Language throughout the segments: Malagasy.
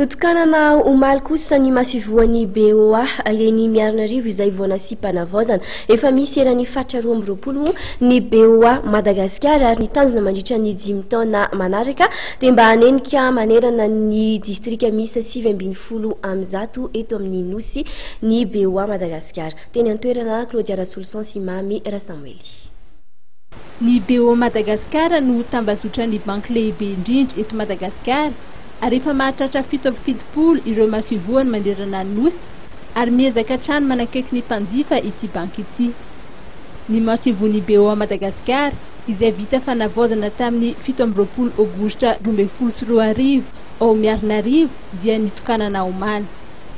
Lotokanana omaly kosa ny masivoan'ny BOA aleny miarina arivo izay voana sipanavozana efa misy erany fahatraroa amby roapolo ny BOA Madagasikara ary ny tanjona mandritra ny 5 taona manaraka dia mba hanenika manerana ny distrika misy 7 amby zato eto amin'ny nosy ny BOA Madagasikara. Teny antoerana Claudia Rasolson sy Mamy Rasamueli. Ny BOA Madagasikara no tambazotra ny banky lehibe indrindra eto Madagasikara ary efa mahatratra 7 ireo masivoany manderana ny nosy ary miezaka hatrany manakaiky ny mpanjifa ity banky ity. Ny masivony BOA Madagasikara izay vita fanavozana tamin'ny 17 Aogositra 2022 ao Miarinarivo dia nitokanana omaly.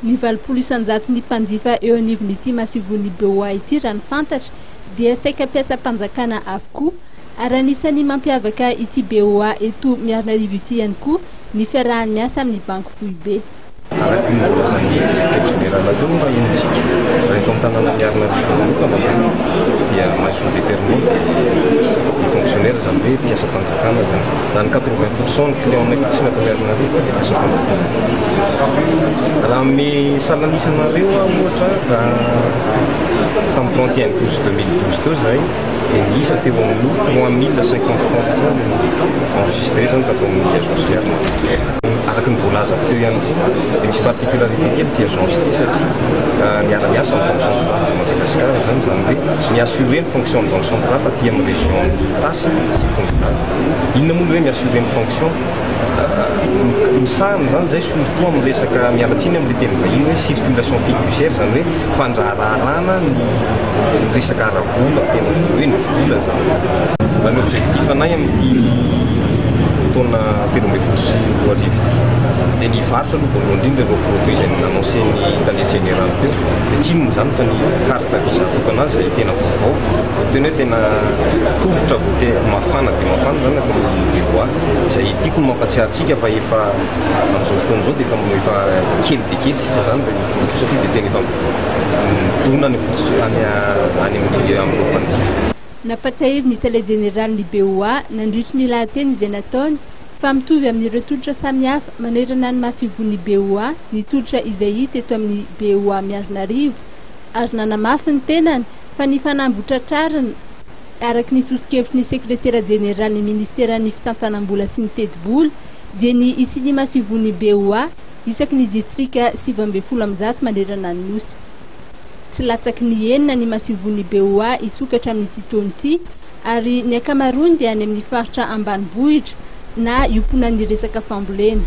Ny 20 isanjato ny mpanjifa eo anivon'ity masivony BOA ity raha ny fantatra dia saika piasa mpanjakana avokoa ary anisany mampiavaka ity BOA eto Miarinarivo ity ihany koa ny fiarahany miasa amin'ny banky foibe. Araky ny volazany directeur général aloha mba intsika reto amin'ny tanàna Miarinarivo manokana zany dia mahazo déterminé ny fonctionnaire zany hoe mpiasa mpanjakana zany. Zany 80% ny client-nay fotsiny ato Miarinarivo dia mpiasa mpanjakana. Raha ame salanisanareo ohatra tamin'ny 31 août 2012 teo zay dia niisa teo amin'ny 3050 enregistré zany tato amin'ny agence Miarinarivo. Araky ny voalazako teo ihany koa dia misy particularité kely ty agence ty satria miara-miasa amin'ny fonction de Madagasikara zany hoe miassurer ny fonction de banque centrale aty amin'ny région Tasy sy Tongotany. Inona moa hoe miassurer ny fonction misahana zany zay surtout amin'ny resaka mialatsiny amin'ny teny vahiny hoe circulation fiduciaire zany hoe fandrararana ny resaka ara-bola tena hoe ny vola zany. Ny objectif anay amin'ity taona 2022 dia ny varotra aloha voalohany indrindra ireo produit izay nanonse ny tany général teo dia tsinona zany fa ny carte visa tokana zay tena vaovao tena hoe tena tolotra vao te mafana dia mafana zany atao amin'ny BOA izay tiako ny mampatsiahy antsika fa efa amin'izao fotoana izao dia efa kely dia kely sisa zany ilay tolotra satria dia tena efa midona any amin'ireo mpanjifa. Napatsiahivo ny télé général ny BOA nandritry ny lahateny izay nataony fa mitovy amin'ireo tolotra samihafa manerana ny masivony BOA ny tolotra izay hita eto amin'ny BOA Miarinarivo ary nanamafy ny tenany fa ny fanambotratrariny araky ny sosikevitry ny sekretera général ny ministera ny fitantanam-bola sy ny teti-bola dia ny isiny masivony BOA isaky ny distrika 7 amby zato manerana ny nosy. Tsy latsaky ny enina ny masivony BOA isokatra amin'ny titony ary ny akamarony dia any amin'ny faritra ambanivohitra na iomponan'ny resaka fambolena.